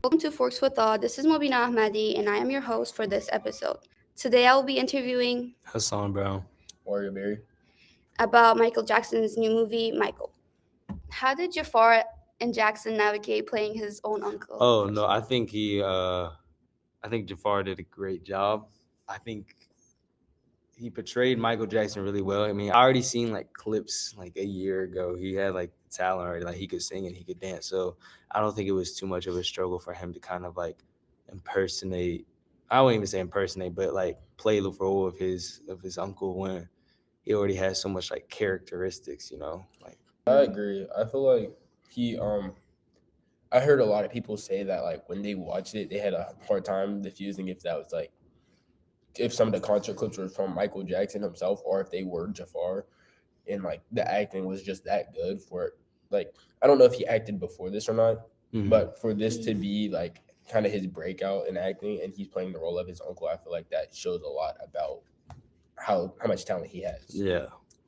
Welcome to Forks for Thought. This is Mobina Ahmadi, and I am your host for this episode. Today, I will be interviewing Hasan Brown. Warrior Berry. about Michael Jackson's new movie, Michael. How did Jafar and Jackson navigate playing his own uncle? Oh no, I think Jafar did a great job. I think he portrayed Michael Jackson really well. I mean, I already seen like clips like a year ago. He had like talent already, like he could sing and he could dance. So I don't think it was too much of a struggle for him to kind of like impersonate. I won't even say impersonate, but like play the role of his uncle when he already has so much like characteristics, like. I agree. I feel like he I heard a lot of people say that like when they watched it, they had a hard time diffusing if that was like if some of the concert clips were from Michael Jackson himself or if they were Jafar, and like the acting was just that good for it. Like I don't know if he acted before this or not, but for this to be like kind of his breakout in acting and he's playing the role of his uncle, I feel like that shows a lot about how much talent he has.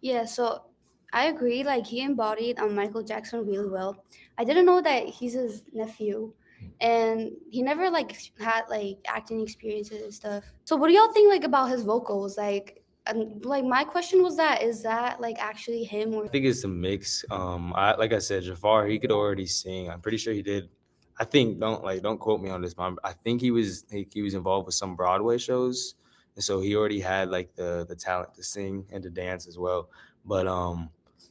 Yeah, so I agree. Like he embodied Michael Jackson really well. I didn't know that he's his nephew, and he never like had like acting experiences and stuff. So what do y'all think like about his vocals? Like my question was that is that like actually him or? I think it's a mix. Like I said, Jafar, he could already sing. I'm pretty sure he did. I think don't quote me on this, but I think he was involved with some Broadway shows, and so he already had like the talent to sing and to dance as well. But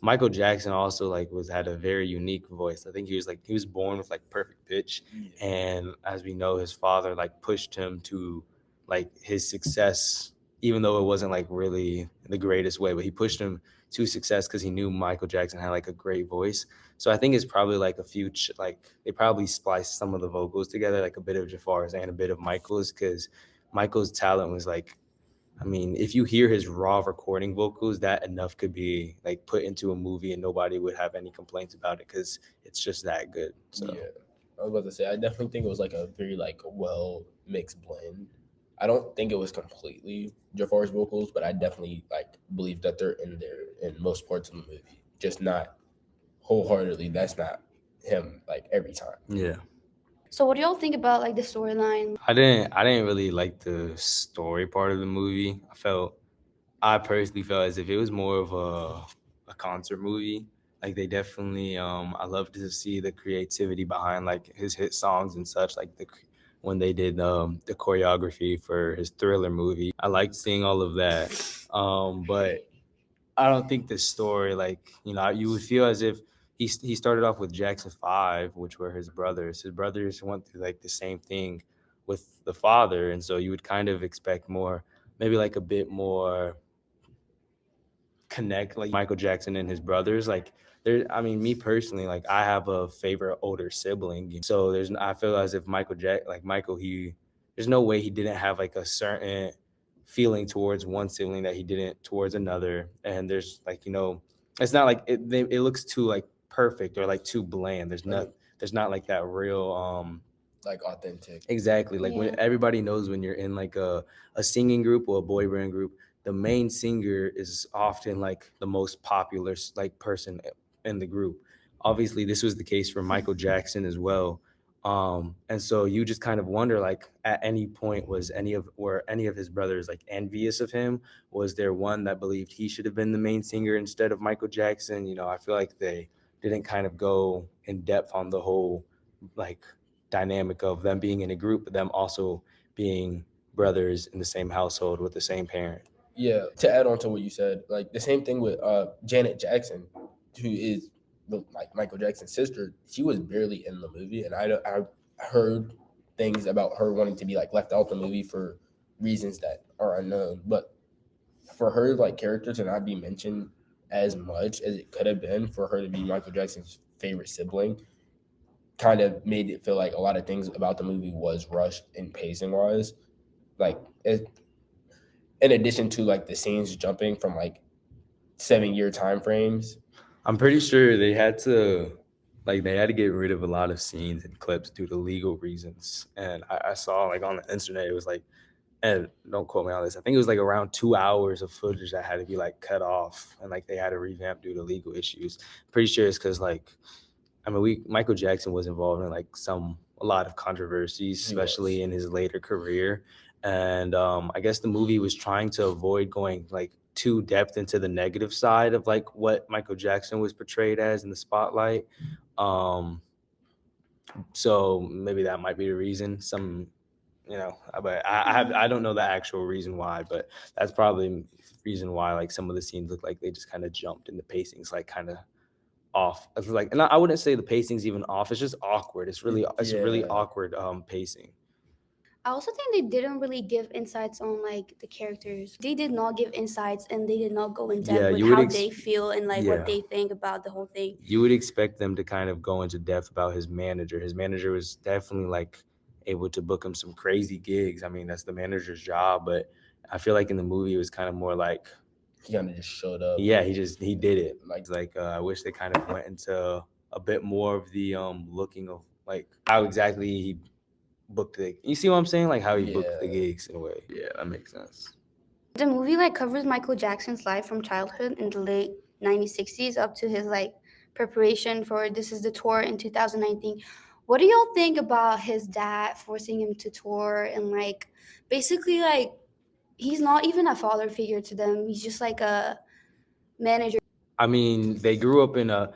Michael Jackson also like had a very unique voice. I think he was born with like perfect pitch, and as we know, his father like pushed him to like his success, even though it wasn't like really the greatest way, but he pushed him to success because he knew Michael Jackson had like a great voice. So I think it's probably like a few like they probably spliced some of the vocals together, like a bit of Jafar's and a bit of Michael's, because Michael's talent was like, I mean, if you hear his raw recording vocals, that enough could be like put into a movie and nobody would have any complaints about it because it's just that good. So yeah, I was about to say I definitely think it was like a very like well mixed blend. I don't think it was completely Jafar's vocals, but I definitely like believe that they're in there in most parts of the movie, just not wholeheartedly. That's not him like every time. Yeah. So what do y'all think about like the storyline? I didn't really like the story part of the movie. I personally felt as if it was more of a concert movie. Like they definitely I love to see the creativity behind like his hit songs and such, like when they did the choreography for his Thriller movie. I liked seeing all of that. But I don't think the story, like, you would feel as if he started off with Jackson 5, which were his brothers. His brothers went through like the same thing with the father, and so you would kind of expect more, maybe like a bit more connect, like Michael Jackson and his brothers. Like me personally, like I have a favorite older sibling, so I feel as if Michael, there's no way he didn't have like a certain feeling towards one sibling that he didn't towards another. And there's like, it's not like it looks too like perfect or like too bland. There's not like that real like authentic. Exactly. Like when everybody knows when you're in like a singing group or a boy band group, the main singer is often like the most popular like person in the group. Obviously, this was the case for Michael Jackson as well. And so you just kind of wonder, like, at any point were any of his brothers like envious of him? Was there one that believed he should have been the main singer instead of Michael Jackson? I feel like they didn't kind of go in depth on the whole like dynamic of them being in a group, but them also being brothers in the same household with the same parent. Yeah, to add on to what you said, like the same thing with Janet Jackson, who is like Michael Jackson's sister. She was barely in the movie, and I heard things about her wanting to be like left out the movie for reasons that are unknown. But for her like character to not be mentioned as much as it could have been, for her to be Michael Jackson's favorite sibling, kind of made it feel like a lot of things about the movie was rushed and pacing wise. Like in addition to like the scenes jumping from like 7-year time frames. I'm pretty sure they had to get rid of a lot of scenes and clips due to legal reasons. And I saw like on the internet, it was like and don't quote me on this. I think it was like around 2 hours of footage that had to be like cut off, and like they had to revamp due to legal issues. Pretty sure it's because like I mean, Michael Jackson was involved in like a lot of controversies, He was. especially in his later career, and I guess the movie was trying to avoid going like too depth into the negative side of like what Michael Jackson was portrayed as in the spotlight. Um, so maybe that might be the reason. But I don't know the actual reason why, but that's probably the reason why like some of the scenes look like they just kind of jumped and the pacing's like kind of off. It's like, and I wouldn't say the pacing's even off. It's just awkward. It's really Yeah. awkward pacing. I also think they didn't really give insights on like the characters. They did not give insights and they did not go in depth Yeah, with you would how they feel and like what yeah. they think about the whole thing. You would expect them to kind of go into depth about his manager. His manager was definitely like able to book him some crazy gigs. I mean, that's the manager's job, but I feel like in the movie it was kind of more like He kind of just showed up. yeah, he did it. Like, I wish they kind of went into a bit more of the looking of like how exactly he booked the. You see what I'm saying? Like how he booked the Yeah. gigs in a way. Yeah, that makes sense. The movie like covers Michael Jackson's life from childhood in the late 1960s up to his like preparation for This Is the Tour in 2019. What do y'all think about his dad forcing him to tour and like basically like he's not even a father figure to them. He's just like a manager. I mean, they grew up in a.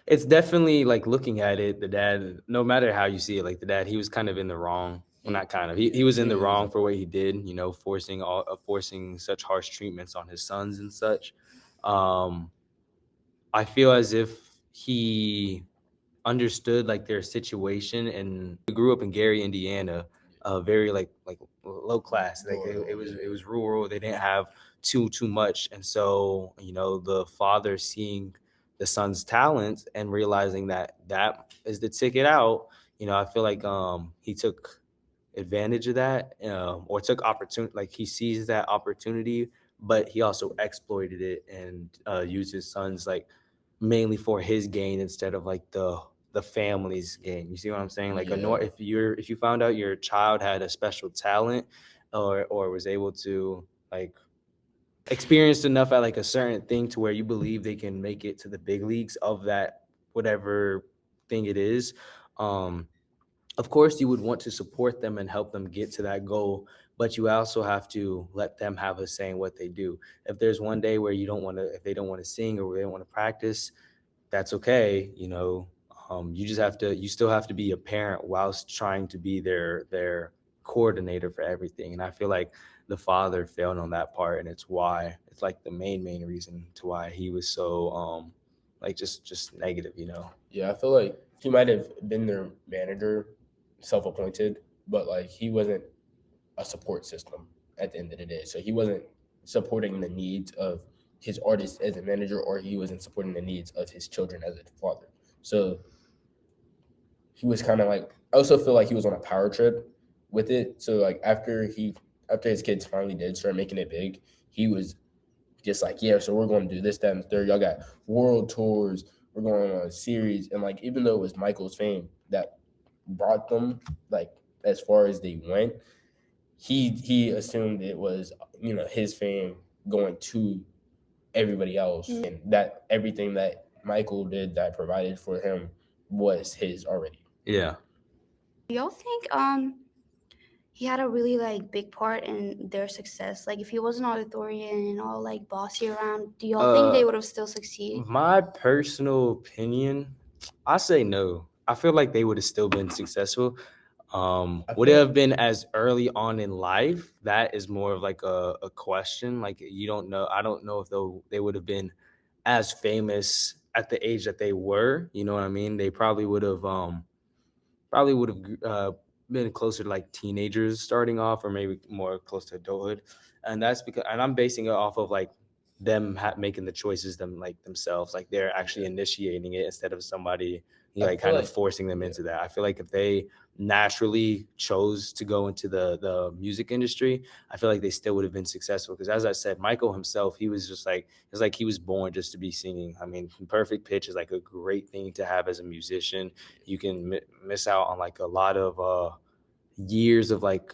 It's definitely like looking at it, the dad. No matter how you see it, like the dad, he was kind of in the wrong. Well, not kind of. He was in the wrong for what he did. You know, forcing such harsh treatments on his sons and such. I feel as if he understood like their situation, and we grew up in Gary, Indiana, very like low class. Like it was rural. They didn't have too much, and so the father seeing the son's talent and realizing that that is the ticket out. I feel like he took advantage of that, or took opportunity. Like he sees that opportunity, but he also exploited it and used his sons like mainly for his gain instead of like the family's gain. You see what I'm saying? Like Yeah. if you found out your child had a special talent or was able to like experienced enough at like a certain thing to where you believe they can make it to the big leagues of that whatever thing it is, um of course you would want to support them and help them get to that goal, but you also have to let them have a say in what they do. If there's one day where if they don't want to sing or they don't want to practice, that's okay. You still have to be a parent whilst trying to be their coordinator for everything. And I feel like the father failed on that part, and it's like the main reason to why he was so like just negative. Yeah, I feel like he might have been their manager, self-appointed, but like he wasn't a support system at the end of the day. So he wasn't supporting the needs of his artists as a manager, or he wasn't supporting the needs of his children as a father. So he was kind of like, I also feel like he was on a power trip with it. So like after his kids finally did start making it big, he was just like, yeah, so we're going to do this, that, and the third. Y'all got world tours. We're going on a series. And like, even though it was Michael's fame that brought them like as far as they went, he assumed it was his fame going to everybody else, and that everything that Michael did that provided for him was his already. Yeah. Do y'all think he had a really like big part in their success? Like if he was an auditorian and all like bossy around, do y'all think they would have still succeeded? My personal opinion, I say no. I feel like they would have still been successful. Would it have been as early on in life? That is more of like a question. Like you don't know. I don't know if they would have been as famous at the age that they were. You know what I mean? They probably would have been closer to like teenagers starting off, or maybe more close to adulthood. And that's because, and I'm basing it off of like them making the choices themselves, like they're actually initiating it instead of somebody like kind of forcing them into that. I feel like if they naturally chose to go into the music industry, I feel like they still would have been successful. Because as I said, Michael himself, he was just like, it's like he was born just to be singing. I mean, perfect pitch is like a great thing to have as a musician. You can miss out on like a lot of years of like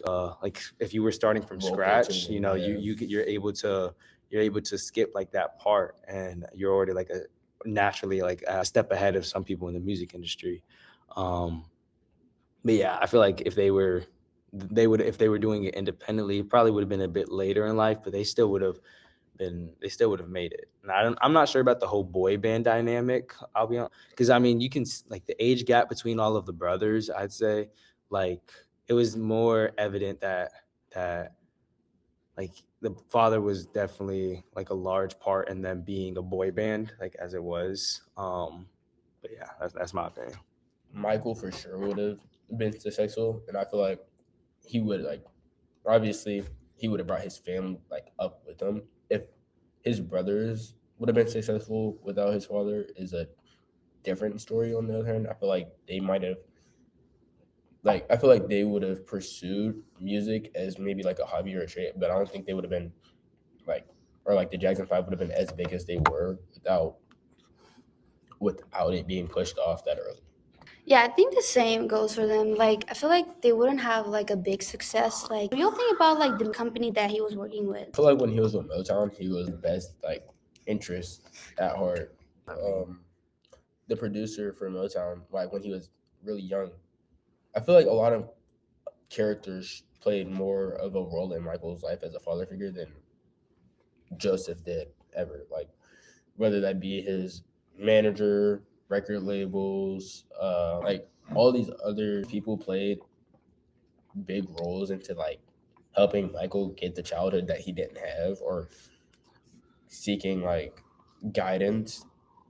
if you were starting from Vocal scratch, tuning, you're able to skip like that part, and you're already like a naturally like a step ahead of some people in the music industry. Um, but yeah, I feel like if they were doing it independently, it probably would have been a bit later in life, but they still would have made it. And I'm not sure about the whole boy band dynamic. I'll be honest, because I mean, you can like the age gap between all of the brothers. I'd say like it was more evident that like the father was definitely like a large part in them being a boy band, like as it was. But yeah, that's my opinion. Michael for sure would have been successful, and I feel like he would like obviously he would have brought his family like up with him. If his brothers would have been successful without his father is a different story. On the other hand, I feel like they might have I feel like they would have pursued music as maybe like a hobby or a trade, but I don't think they would have been like or like the Jackson Five would have been as big as they were without it being pushed off that early. Yeah, I think the same goes for them. Like, I feel like they wouldn't have like a big success. Like, you'll think about like the company that he was working with. I feel like when he was with Motown, he was best like interest at heart. I mean, The producer for Motown, like when he was really young, I feel like a lot of characters played more of a role in Michael's life as a father figure than Joseph did ever. Like whether that be his manager, record labels, like all these other people played big roles into like helping Michael get the childhood that he didn't have or seeking like guidance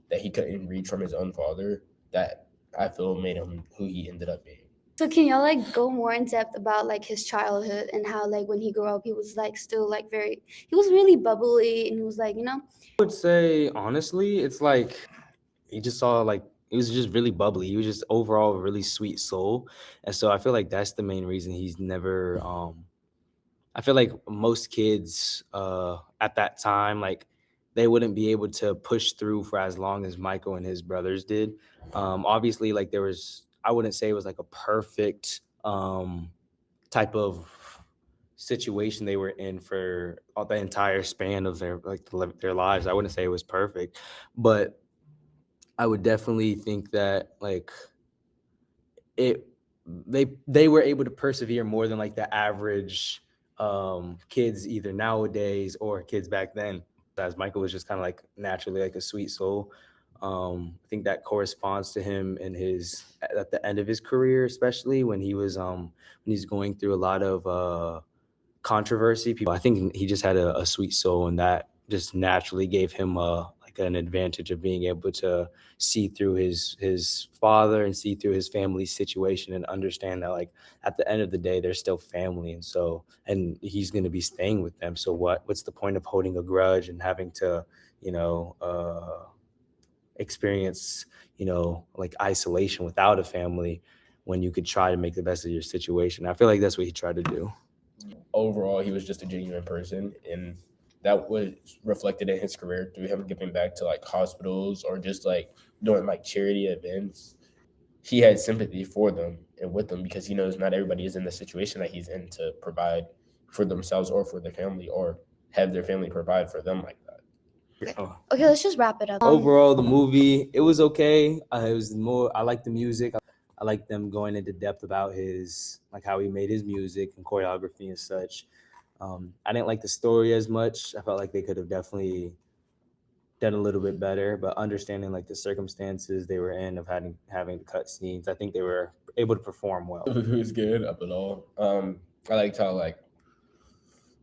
that he couldn't reach from his own father that I feel made him who he ended up being. So can y'all like go more in depth about like his childhood and how like when he grew up he was like still like he was really bubbly and he was like, I would say honestly, it's like he was just really bubbly. He was just overall a really sweet soul, and so I feel like that's the main reason he's never. I feel like most kids at that time, like they wouldn't be able to push through for as long as Michael and his brothers did. Obviously, like there was, I wouldn't say it was like a perfect type of situation they were in for all the entire span of their lives. I wouldn't say it was perfect, but I would definitely think that like it they were able to persevere more than like the average kids either nowadays or kids back then. As Michael was just kind of like naturally like a sweet soul. I think that corresponds to him in his at the end of his career, especially when he's going through a lot of controversy. People, I think he just had a sweet soul, and that just naturally gave him like an advantage of being able to see through his father and see through his family's situation and understand that like at the end of the day they're still family, and so and he's going to be staying with them. So what's the point of holding a grudge and having to you know experience like isolation without a family when you could try to make the best of your situation? I feel like that's what he tried to do. Overall, he was just a genuine person, and that was reflected in his career through him giving back to like hospitals or just like doing like charity events. He had sympathy for them and with them because he knows not everybody is in the situation that he's in to provide for themselves or for their family or have their family provide for them like that. Oh. okay, let's just wrap it up. Overall, the movie, it was okay. It was more. I like the music. I like them going into depth about his like how he made his music and choreography and such. I didn't like the story as much. I felt like they could have definitely done a little bit better, but understanding like the circumstances they were in of having to cut scenes, I think they were able to perform well. It was good up at all. I liked how like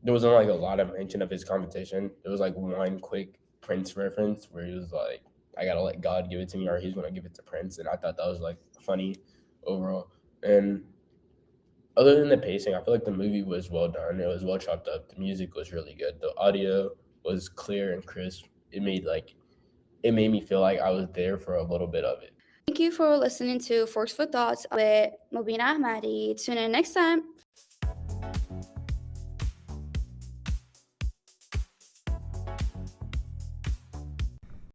there wasn't like a lot of mention of his competition. There was like one quick Prince reference where he was like, "I gotta let God give it to me, or He's gonna give it to Prince," and I thought that was like funny overall. And other than the pacing, I feel like the movie was well done. It was well chopped up. The music was really good. The audio was clear and crisp. It made me feel like I was there for a little bit of it. Thank you for listening to Forks for Thoughts with Mobina Ahmadi. Tune in next time.